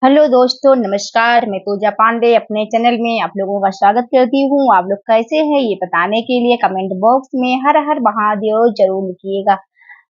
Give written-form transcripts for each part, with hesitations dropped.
Hello दोस्तों, नमस्कार। मैं पूजा पांडे अपने चैनल में आप लोगों का स्वागत करती हूँ। आप लोग कैसे हैं ये बताने के लिए कमेंट बॉक्स में हर हर महादेव जरूर लिखिएगा।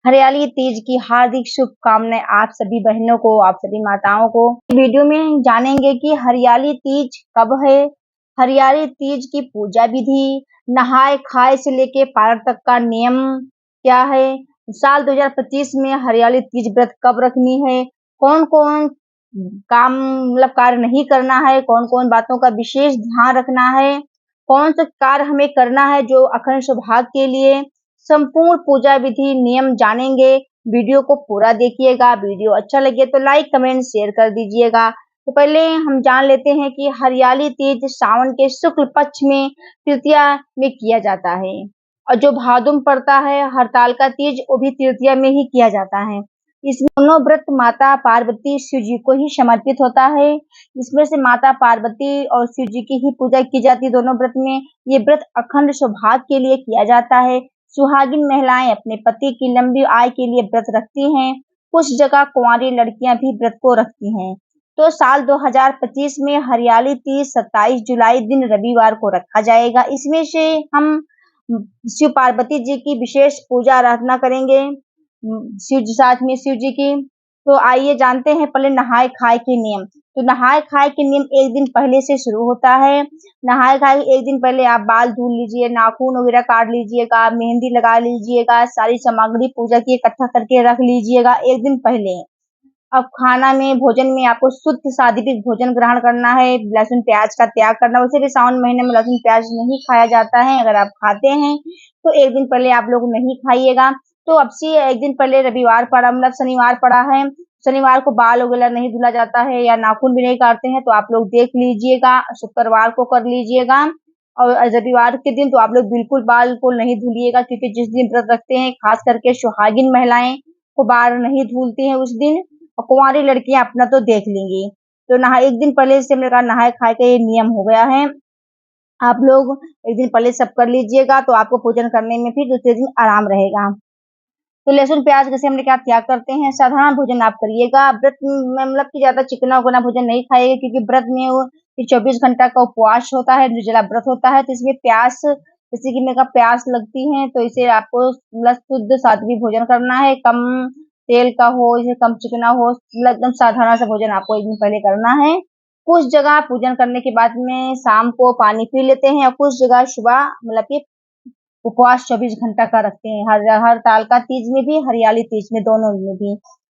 हरियाली तीज की हार्दिक शुभकामनाएं आप सभी बहनों को, आप सभी माताओं को। वीडियो में जानेंगे कि हरियाली तीज कब है, हरियाली तीज की पूजा विधि, नहाए खाए से लेके पारण तक का नियम क्या है, साल 2025 में हरियाली तीज व्रत कब रखनी है, कौन कौन काम कार्य नहीं करना है, कौन कौन बातों का विशेष ध्यान रखना है, कौन सा कार्य हमें करना है जो अखंड सौभाग्य के लिए, संपूर्ण पूजा विधि नियम जानेंगे। वीडियो को पूरा देखिएगा। वीडियो अच्छा लगे तो लाइक कमेंट शेयर कर दीजिएगा। तो पहले हम जान लेते हैं कि हरियाली तीज सावन के शुक्ल पक्ष में तृतीया में किया जाता है और जो भादुम पड़ता है हड़ताल का तीज वो भी तृतीया में ही किया जाता है। इसमें दोनों व्रत माता पार्वती शिव जी को ही समर्पित होता है। इसमें से माता पार्वती और शिव जी की ही पूजा की जाती है दोनों व्रत में। ये व्रत अखंड सौभाग्य के लिए किया जाता है। सुहागिन महिलाएं अपने पति की लंबी आयु के लिए व्रत रखती हैं। कुछ जगह कुंवारी लड़कियां भी व्रत को रखती हैं। तो साल 2025 में हरियाली तीज 27 जुलाई दिन रविवार को रखा जाएगा। इसमें से हम शिव पार्वती जी की विशेष पूजा आराधना करेंगे, शिव जी साथ में शिव जी की। तो आइए जानते हैं पहले नहाए खाए के नियम। तो नहाए खाए के नियम एक दिन पहले से शुरू होता है। नहाए खाए एक दिन पहले आप बाल धुल लीजिए, नाखून वगैरह काट लीजिएगा, मेहंदी लगा लीजिएगा, सारी सामग्री पूजा की इकट्ठा करके रख लीजिएगा एक दिन पहले। अब खाना में भोजन में आपको शुद्ध सात्विक भोजन ग्रहण करना है, लहसुन प्याज का त्याग करना। वैसे भी सावन महीने में लहसुन प्याज नहीं खाया जाता है। अगर आप खाते हैं तो एक दिन पहले आप लोग नहीं खाइएगा। तो अब से एक दिन पहले रविवार पड़ा, मतलब शनिवार पड़ा है, शनिवार को बाल वगैरह नहीं धुला जाता है या नाखून भी नहीं काटते हैं, तो आप लोग देख लीजिएगा, शुक्रवार को कर लीजिएगा। और रविवार के दिन तो आप लोग बिल्कुल बाल को नहीं धुलिएगा, क्योंकि जिस दिन व्रत रखते हैं खास करके सुहागिन महिलाएं को बाल नहीं धुलती हैं उस दिन, और कुंवारी लड़कियां अपना तो देख लेंगी। तो नहा एक दिन पहले से हमने कहा नहाए खाए का ये नियम हो गया है। आप लोग एक दिन पहले सब कर लीजिएगा तो आपको पूजन करने में फिर दूसरे दिन आराम रहेगा। तो लहसुन प्याज जैसे हमने क्या त्याग करते हैं, साधारण भोजन आप करिएगा। व्रत में मतलब कि ज्यादा चिकना उकना भोजन नहीं खाइएगा, क्योंकि व्रत में वो 24 घंटा का उपवास होता है, निर्जला व्रत होता है। तो इसमें प्यास, जैसे कि मेरे का प्यास लगती है, तो इसे आपको मतलब शुद्ध सात्विक भोजन करना है, कम तेल का हो, इसे कम चिकना हो, मतलब एकदम साधारण सा भोजन आपको एक दिन पहले करना है। कुछ जगह पूजन करने के बाद में शाम को पानी पी लेते हैं और कुछ जगह सुबह मतलब कि उपवास 24 घंटा का रखते हैं। हर ताल का तीज में भी, हरियाली तीज में, दोनों में भी।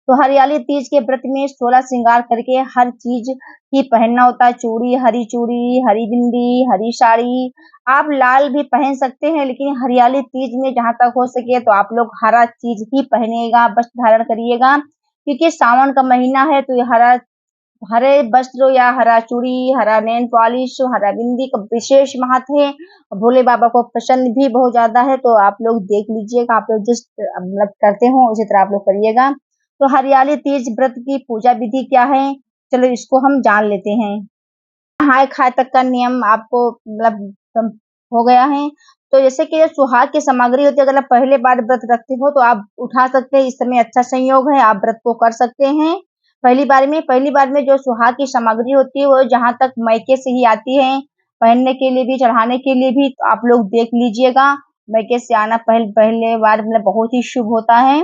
तो हरियाली तीज के व्रत में 16 श्रृंगार करके हर चीज ही पहनना होता है। चूड़ी, हरी बिंदी, हरी साड़ी। आप लाल भी पहन सकते हैं, लेकिन हरियाली तीज में जहां तक हो सके तो आप लोग हरा चीज ही पहनेगा, वस्त्र धारण करिएगा, क्योंकि सावन का महीना है। तो ये हरा, हरे वस्त्र या हरा चूड़ी, हरा नेल पॉलिश, हरा बिंदी का विशेष महत्व है। भोले बाबा को पसंद भी बहुत ज्यादा है। तो आप लोग देख लीजिएगा, आप लोग जिस मतलब करते हो उसी तरह आप लोग करिएगा। तो हरियाली तीज व्रत की पूजा विधि क्या है, चलो इसको हम जान लेते हैं। नहाए खाए तक का नियम आपको मतलब हो गया है। तो जैसे कि सुहाग की सामग्री होती है, अगर आप पहले बार व्रत रखते हो तो आप उठा सकते हैं। इस समय अच्छा संयोग है, आप व्रत को कर सकते हैं। पहली बार में जो सुहाग की सामग्री होती है वो जहां तक मायके से ही आती है, पहनने के लिए भी, चढ़ाने के लिए भी। तो आप लोग देख लीजिएगा, मायके से आना पहले बार मतलब बहुत ही शुभ होता है।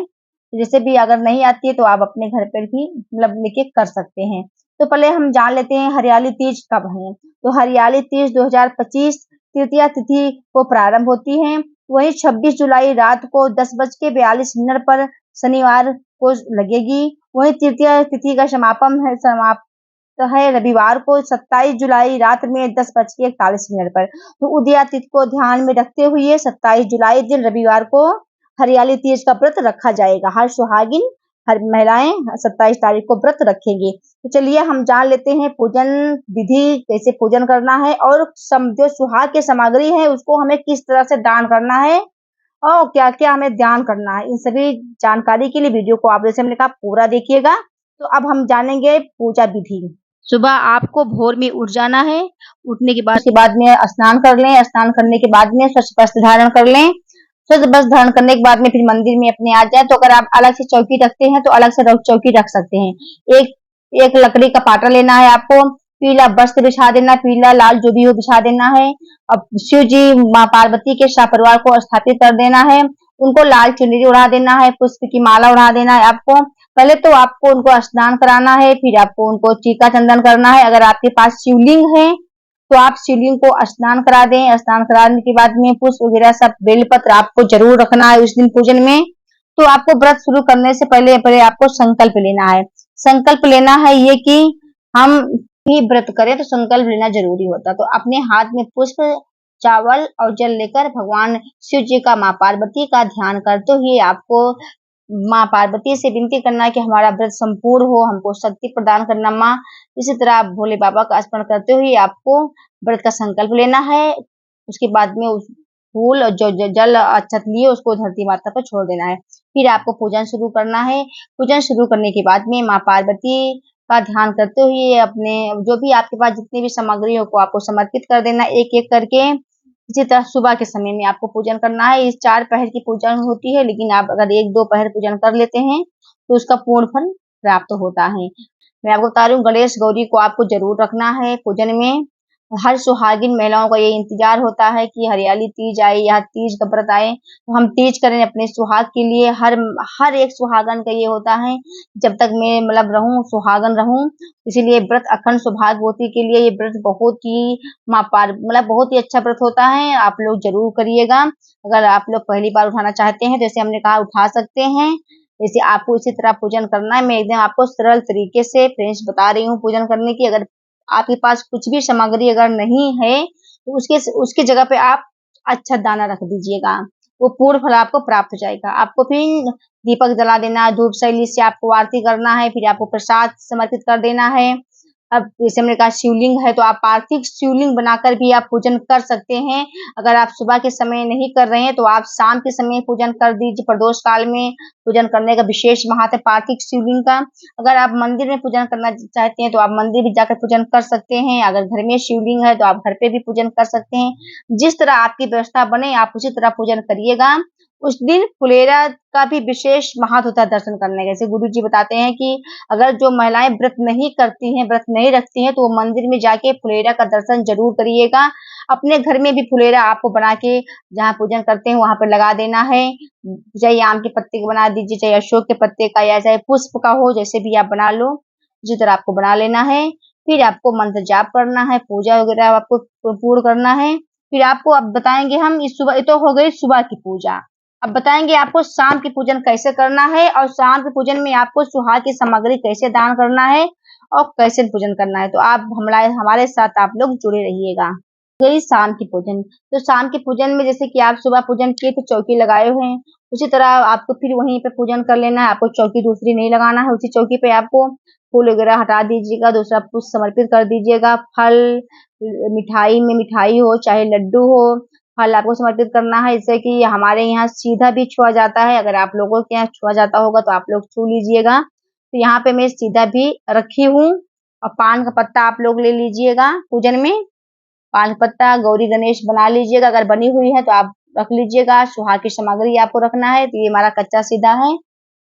जैसे भी अगर नहीं आती है तो आप अपने घर पर भी मतलब लेके कर सकते हैं। तो पहले हम जान लेते हैं हरियाली तीज कब है। तो हरियाली तीज 2025 तृतीया तिथि को प्रारंभ होती है। वहीं 26 जुलाई रात को 10:42 पर शनिवार को लगेगी। वहीं तृतीया तिथि का समाप्त है रविवार को 27 जुलाई रात में 10:41 पर। तो उदया तिथि को ध्यान में रखते हुए 27 जुलाई दिन रविवार को हरियाली तीज का व्रत रखा जाएगा। हर सुहागिन, हर महिलाएं 27 तारीख को व्रत रखेंगे। तो चलिए हम जान लेते हैं पूजन विधि, कैसे पूजन करना है, और जो सुहाग की सामग्री है उसको हमें किस तरह से दान करना है और क्या क्या हमें ध्यान करना है। इन सभी जानकारी के लिए वीडियो को आप जैसे हमने कहा पूरा देखिएगा। तो अब हम जानेंगे पूजा विधि। सुबह आपको भोर में उठ जाना है। उठने के बाद में स्नान कर लें। स्नान करने के बाद में स्वच्छ वस्त्र धारण कर लें। स्वच्छ वस्त्र धारण करने के बाद में फिर मंदिर में अपने आ जाए। तो अगर आप अलग से चौकी रखते हैं तो अलग से चौकी रख सकते हैं। एक एक लकड़ी का पाटा लेना है आपको, पीला वस्त्र बिछा देना, पीला लाल जो भी हो बिछा देना है। अब शिव जी माँ पार्वती के परिवार को स्थापित कर देना है, उनको लाल चुनरी उड़ा देना है, पुष्प की माला उड़ा देना है आपको। पहले तो आपको उनको स्नान कराना है, फिर आपको उनको टीका चंदन करना है। अगर आपके पास शिवलिंग है तो आप शिवलिंग को स्नान करा दें। स्नान कराने के बाद में पुष्प वगैरह सब बेलपत्र आपको जरूर रखना है उस दिन पूजन में। तो आपको व्रत शुरू करने से पहले पहले आपको संकल्प लेना है। संकल्प लेना है ये कि हम भी व्रत करें, तो संकल्प लेना जरूरी होता है। तो अपने हाथ में पुष्प, चावल और जल लेकर भगवान शिव जी का, माँ पार्वती का ध्यान करते हुए आपको माँ पार्वती से विनती करना है कि हमारा व्रत संपूर्ण हो, हमको शक्ति प्रदान करना माँ। इसी तरह आप भोले बाबा का स्मरण करते हुए आपको व्रत का संकल्प लेना है। उसके बाद में उस फूल और जो जल अक्षत लिए उसको धरती माता पर छोड़ देना है। फिर आपको पूजन शुरू करना है। पूजन शुरू करने के बाद में माँ पार्वती का ध्यान करते हुए अपने जो भी आपके पास जितनी भी सामग्री हो को आपको समर्पित कर देना एक एक करके। इसी तरह सुबह के समय में आपको पूजन करना है। इस 4 पहर की पूजन होती है, लेकिन आप अगर 1-2 पहर पूजन कर लेते हैं तो उसका पूर्ण फल प्राप्त होता है। मैं आपको बता रही हूँ, गणेश गौरी को आपको जरूर रखना है पूजन में। हर सुहागिन महिलाओं का ये इंतजार होता है कि हरियाली तीज आए या तीज का व्रत आए, तो हम तीज करें अपने सुहाग के लिए। हर एक सुहागन का ये होता है, जब तक मैं मतलब रहूं, सुहागन रहूं। इसीलिए व्रत अखंड सौभाग्यवती के लिए ये व्रत बहुत ही मतलब बहुत ही अच्छा व्रत होता है। आप लोग जरूर करिएगा। अगर आप लोग पहली बार उठाना चाहते हैं, जैसे हमने कहा उठा सकते हैं। जैसे आपको इसी तरह पूजन करना है। मैं एकदम आपको सरल तरीके से फ्रेंड्स बता रही हूँ पूजन करने की। अगर आपके पास कुछ भी सामग्री अगर नहीं है तो उसके जगह पे आप अच्छा दाना रख दीजिएगा, वो पूर्ण फल आपको प्राप्त हो जाएगा। आपको फिर दीपक जला देना, धूप शैली से आपको आरती करना है, फिर आपको प्रसाद समर्पित कर देना है। अब जैसे हमने कहा शिवलिंग है तो आप पार्थिव शिवलिंग बनाकर भी आप पूजन कर सकते हैं। अगर आप सुबह के समय नहीं कर रहे हैं तो आप शाम के समय पूजन कर दीजिए। प्रदोष काल में पूजन करने का विशेष महत्व है पार्थिव शिवलिंग का। अगर आप मंदिर में पूजन करना चाहते हैं तो आप मंदिर भी जाकर पूजन कर सकते हैं। अगर घर में शिवलिंग है तो आप घर पे भी पूजन कर सकते हैं। जिस तरह आपकी व्यवस्था बने आप उसी तरह पूजन करिएगा। उस दिन फुलेरा का भी विशेष महत्व होता है दर्शन करने का। जैसे गुरु जी बताते हैं कि अगर जो महिलाएं व्रत नहीं करती हैं, व्रत नहीं रखती हैं, तो वो मंदिर में जाके फुलेरा का दर्शन जरूर करिएगा। अपने घर में भी फुलेरा आपको बना के जहाँ पूजन करते हैं वहां पर लगा देना है। चाहे आम के पत्ते का बना दीजिए, चाहे अशोक के पत्ते का, या चाहे पुष्प का हो, जैसे भी आप बना लो। इसी तरह आपको बना लेना है। फिर आपको मंत्र जाप करना है, पूजा वगैरह आपको पूर्ण करना है। फिर आपको अब बताएंगे हम इस सुबह, ये तो हो गई सुबह की पूजा। अब बताएंगे आपको शाम की पूजन कैसे करना है, और शाम के पूजन में आपको सुहाग की सामग्री कैसे दान करना है और कैसे पूजन करना है। तो आप हमारे साथ आप लोग जुड़े रहिएगा। गई शाम की पूजन, तो शाम के पूजन में जैसे कि आप सुबह पूजन किए तो चौकी लगाए हुए हैं, उसी तरह आपको फिर वहीं पे पूजन कर लेना है। आपको चौकी दूसरी नहीं लगाना है, उसी चौकी पे आपको फूल वगैरह हटा दीजिएगा, दूसरा पुष्प समर्पित कर दीजिएगा। फल, मिठाई में मिठाई हो चाहे लड्डू हो, फल आपको समर्पित करना है। जैसे कि हमारे यहाँ सीधा भी छुआ जाता है, अगर आप लोगों के यहाँ छुआ जाता होगा तो आप लोग छू लीजिएगा। तो यहाँ पे मैं सीधा भी रखी हूँ। और पान का पत्ता आप लोग ले लीजिएगा पूजन में। पान पत्ता गौरी गणेश बना लीजिएगा, अगर बनी हुई है तो आप रख लीजिएगा। सुहाग की सामग्री आपको रखना है। तो ये हमारा कच्चा सीधा है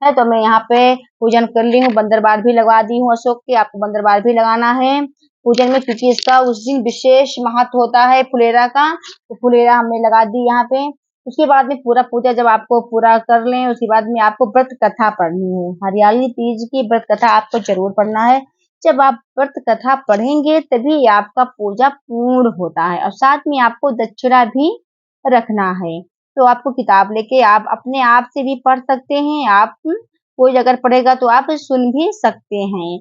तो मैं यहाँ पे पूजन कर ली हूँ। बंदरबार भी लगवा दी हूँ अशोक के, आपको बंदरबार भी लगाना है पूजन में, क्योंकि इसका उस दिन विशेष महत्व होता है फुलेरा का। तो फुलेरा हमने लगा दी यहाँ पे। उसके बाद में पूरा पूजा जब आपको पूरा कर लें, उसके बाद में आपको व्रत कथा पढ़नी है। हरियाली तीज की व्रत कथा आपको जरूर पढ़ना है। जब आप व्रत कथा पढ़ेंगे तभी आपका पूजा पूर्ण होता है, और साथ में आपको दक्षिणा भी रखना है। तो आपको किताब लेके आप अपने आप से भी पढ़ सकते हैं। आप कोई अगर पढ़ेगा तो आप सुन भी सकते हैं।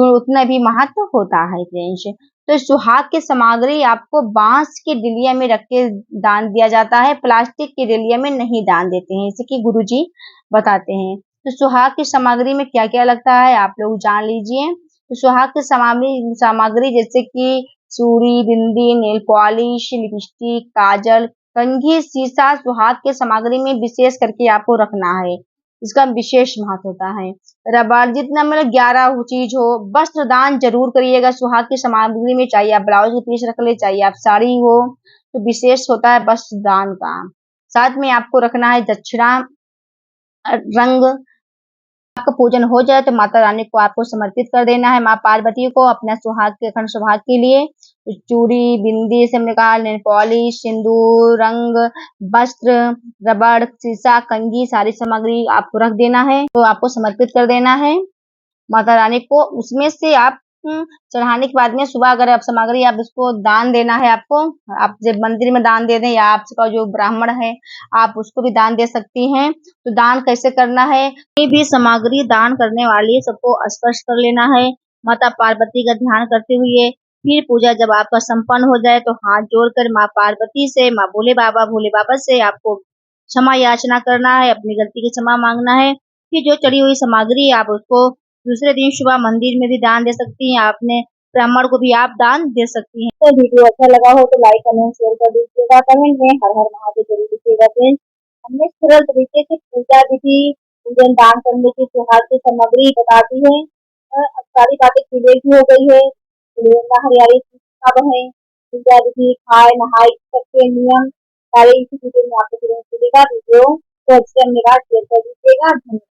उतना भी महत्व होता है फ्रेंड्स। तो सुहाग की सामग्री आपको बांस के डिलिया में रख के दान दिया जाता है, प्लास्टिक के डिलिया में नहीं दान देते हैं, जैसे कि गुरुजी बताते हैं। तो सुहाग की सामग्री में क्या क्या लगता है आप लोग जान लीजिए। तो सुहाग की सामग्री जैसे कि चूड़ी, बिंदी, नेल पॉलिश, लिपस्टिक, काजल, कंघी, शीशा सुहाग के सामग्री में विशेष करके आपको रखना है। इसका विशेष महत्व होता है। रबर, जितना मतलब 11 चीज हो। वस्त्र दान जरूर करिएगा सुहाग की सामग्री में, चाहिए आप ब्लाउज के पीस रख ले, चाहिए आप साड़ी हो, तो विशेष होता है वस्त्र दान का। साथ में आपको रखना है दक्षिणा, रंग आपका पूजन हो जाए तो माता रानी को आपको समर्पित कर देना है। माँ पार्वती को अपना सुहाग के अखंड सुहाग के लिए चूड़ी, बिंदी से निकाल, नेल पॉलिश, सिंदूर, रंग, वस्त्र, रबड़, शीशा, कंघी सारी सामग्री आपको रख देना है, तो आपको समर्पित कर देना है माता रानी को। उसमें से आप चढ़ाने के बाद में सुबह अगर आप सामग्री आप उसको दान देना है आपको, आप जब मंदिर में दान दे दें या आपका जो ब्राह्मण है आप उसको भी दान दे सकती हैं। तो दान कैसे करना है, ये भी सामग्री दान करने वाली सबको स्पर्श कर लेना है माता पार्वती का ध्यान करते हुए। फिर पूजा जब आपका संपन्न हो जाए तो हाथ जोड़कर माँ पार्वती से, माँ भोले बाबा से आपको क्षमा याचना करना है, अपनी गलती की क्षमा मांगना है। फिर जो चढ़ी हुई सामग्री आप उसको दूसरे दिन सुबह मंदिर में भी दान दे सकती हैं, आपने ब्राह्मण को भी आप दान दे सकती हैं। तो वीडियो अच्छा लगा हो तो लाइक कमेंट शेयर कर दीजिएगा, कमेंट में हर हर महादेव जरूर लिखिएगा फ्रेंड्स। हमने सरल तरीके से पूजा विधि, पूजन दान करने की त्योहार की सामग्री बता दी है। अब सारी बातें क्लियर भी हो गई है। हरियाली कब है, पूजा विधि, खाए नहाए तक के नियम सारे इसी वीडियो में आपको तुरंत मिलेगा। वीडियो को अच्छे से शेयर कर दीजिएगा। धन्यवाद।